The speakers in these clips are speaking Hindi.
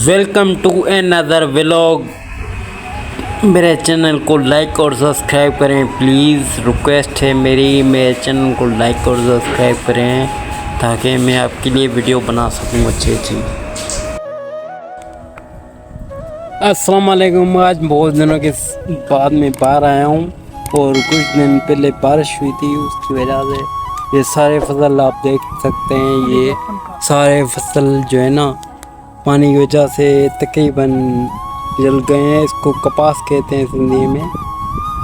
Welcome to another vlog. मेरे चैनल को लाइक और सब्सक्राइब करें प्लीज़, रिक्वेस्ट है मेरी। मेरे चैनल को लाइक और सब्सक्राइब करें ताकि मैं आपके लिए वीडियो बना सकूं अच्छी। अस्सलाम वालेकुम। आज बहुत दिनों के बाद मैं बाहर आया हूं और कुछ दिन पहले बारिश हुई थी, उसकी वजह से ये सारे फसल आप देख सकते हैं। ये सारे फसल जो है ना पानी की वजह से तकरीबन जल गए हैं। इसको कपास कहते हैं सिंधी में।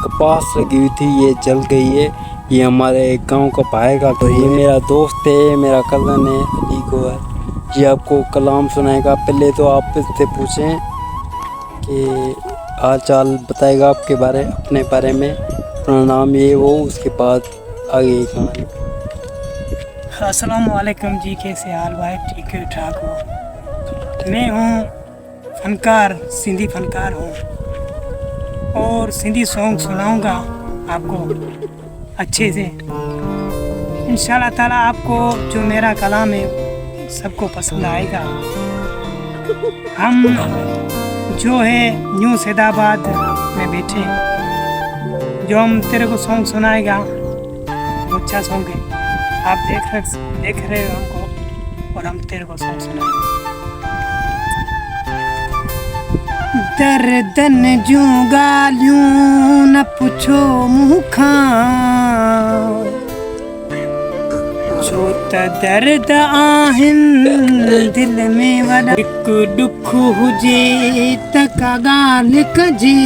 कपास लगी हुई थी, ये जल गई है। ये हमारे गांव का भाई का, तो ये मेरा दोस्त है, मेरा कज़न है अली गौहर। ये आपको कलाम सुनाएगा। पहले तो आप इससे पूछें कि हाल चाल बताएगा आपके बारे, अपने बारे में, अपना नाम ये वो, उसके बाद आगे कहानी। अस्सलाम वालेकुम जी, कैसे हाल भाई? ठीक है, ठाक हो? मैं हूँ फनकार, सिंधी फनकार हूँ और सिंधी सॉन्ग सुनाऊंगा आपको अच्छे से। इंशाल्लाह ताला आपको जो मेरा कलाम है सबको पसंद आएगा। हम जो है न्यू सैदाबाद में बैठे, जो हम तेरे को सॉन्ग सुनाएगा वो अच्छा सॉन्ग है। आप देख रहे हो हमको और हम तेरे को सॉन्ग सुनाएंगे। दर्दन जूं गालियूं न पुछो मूंखां, छो त दर्द आहिनि दिल में वॾा। हिकु दुख हुजे त का ॻाल्हि कजे,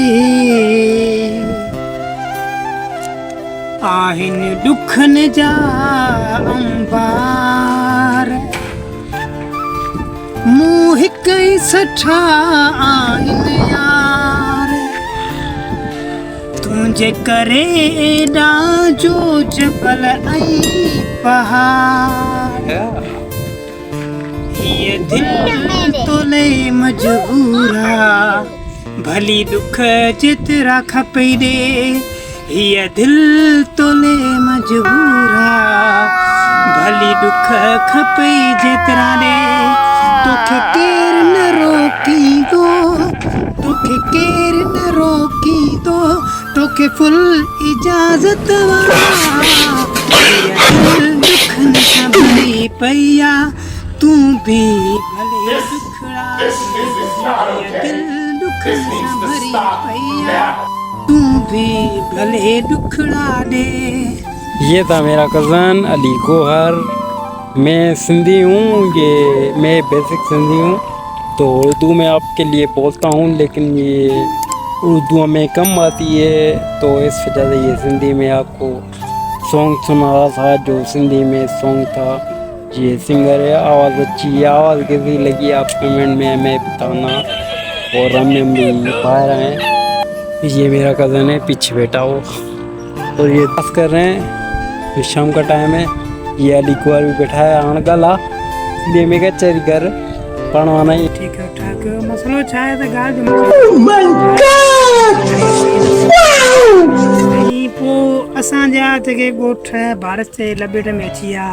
आहिनि दुखनि जा अंबार। मूं हिकु ई सठा आहिनि यार, तुंहिंजे करे एॾा जो जबल ऐं पहाड़। हीअ दिलि तोले मजबूरा, भली दुख जेतिरा खपे ॾे। हीअ दिलि तोले मजबूरा, भली दुख खपे जेतिरा ॾे। तोखे केरु न रोकींदो, तोखे केरु न रोकींदो, तोखे फुल इजाज़त दुखनि सां भरी पई आहे। तूं बि भले दुखड़ा, दिल दुखनि सां भरी पई आहे। तूं भी भले दुखड़ा दे। ये था मेरा कज़न अली गौहर। मैं सिंधी हूँ, ये मैं बेसिक सिंधी हूँ, तो उर्दू में आपके लिए बोलता हूँ, लेकिन ये उर्दू में कम आती है, तो इस वजह से ये सिंधी में आपको सॉन्ग सुना रहा था, जो सिंधी में सॉन्ग था। ये सिंगर है, आवाज़ अच्छी है। आवाज़ कैसी लगी आप कमेंट में हमें बताना। और हम भी बाहर आए, ये मेरा कज़न है पीछे बैठा हो, और ये पास कर रहे हैं। ये शाम का टाइम है। ये अली गौहर भी बैठा है आण गला, इसलिए मैं क्या चेरी कर पढ़वाना ही। ठीक है, ठाक मसलो छाए तो गाल पो असां जा जेके ॻोठ भारत से लपेट में अची विया।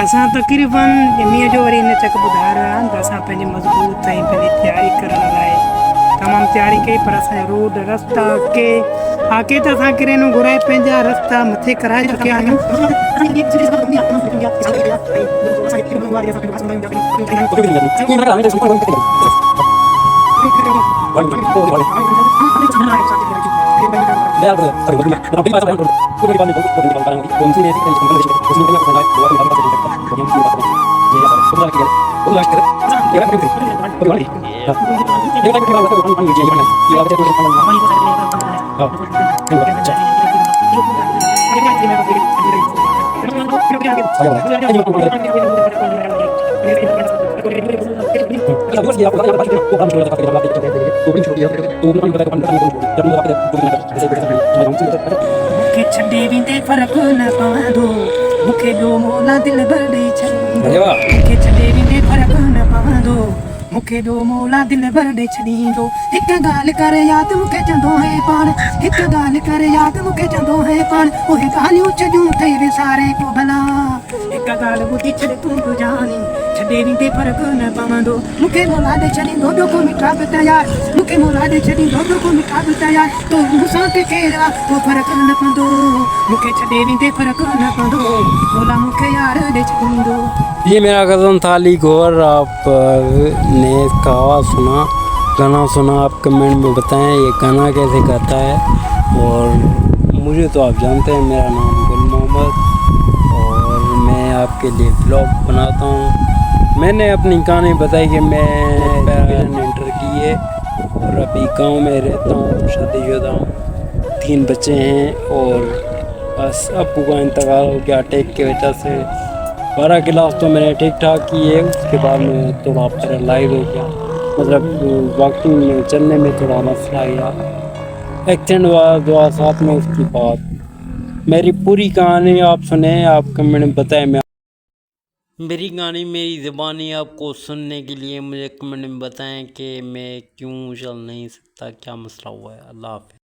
असां तक़रीबन मींहं जो वरी इन चक ॿुधाए रहिया आहिनि त असां पंहिंजे मज़बूत ऐं पंहिंजी तयारी करण लाइ तमामु तयारी कई, पर असांजा रोड रस्ता के आके त असां किरेनो घुराए पंहिंजा रस्ता मथे कराए चुकिया आहियूं। छॾे वेंदे फ़र्क़ु न पवंदो, मूंखे ॿियो मोला दिलि भर ॾेई छॾींदो। मूंखे छॾे वेंदे फ़र्क़ु न पवंदो, मूंखे ॿियो मोला दिलि भर ॾेई छॾींदो। हिकु ॻाल्हि करे यादि मूंखे चवंदो है पाण, हिकु ॻाल्हि करे यादि मूंखे चवंदो है पाण। उहे ॻाल्हियूं छॾियूं अथई विसारे को भला, हिकु ॻाल्हि ॿुधी छॾ तूं बि जानी, छॾे ॾींदे फ़र्क़ु न पवंदो मूंखे मोला ॾे छॾींदो ॾोको मिठा बि तयार मूंखे मोला ॾे छॾींदो ॾोको मिठा बि तयार तो मूंसां के कहिड़ा को फ़र्क़ु न पवंदो मूंखे छॾे ॾींदे फ़र्क़ु न पवंदो मोला मूंखे यार ॾे छॾींदो। ये मेरा कज़न था अली गौहर। आप ने इसका आवाज़ सुना, गाना सुना, आप कमेंट में बताएं ये गाना कैसे गाता है। और मुझे तो आप जानते हैं, मेरा नाम गुल मोहम्मद और मैं आपके लिए ब्लॉग बनाता हूँ। मैंने अपनी कहानी बताई कि मैं इंटर की है और अभी गांव में रहता हूँ, शादीशुदा हूँ, 3 बच्चे हैं और बस अब्बू का इंतकाल हो गया अटैक की वजह से। 12 क्लास तो मैंने ठीक ठाक की है, उसके बाद में थोड़ा पैरालाइज हो गया, मतलब वॉकिंग में चलने में थोड़ा मसला गया, एक्सीडेंट हुआ 2007 में। उसके बाद मेरी पूरी कहानी आप सुने, आप कमेंट में बताएं। मैं मेरी कहानी मेरी ज़बानी आपको सुनने के लिए मुझे कमेंट में बताएं कि मैं क्यों चल नहीं सकता, क्या मसला हुआ है। अल्लाह हाफ़िज़।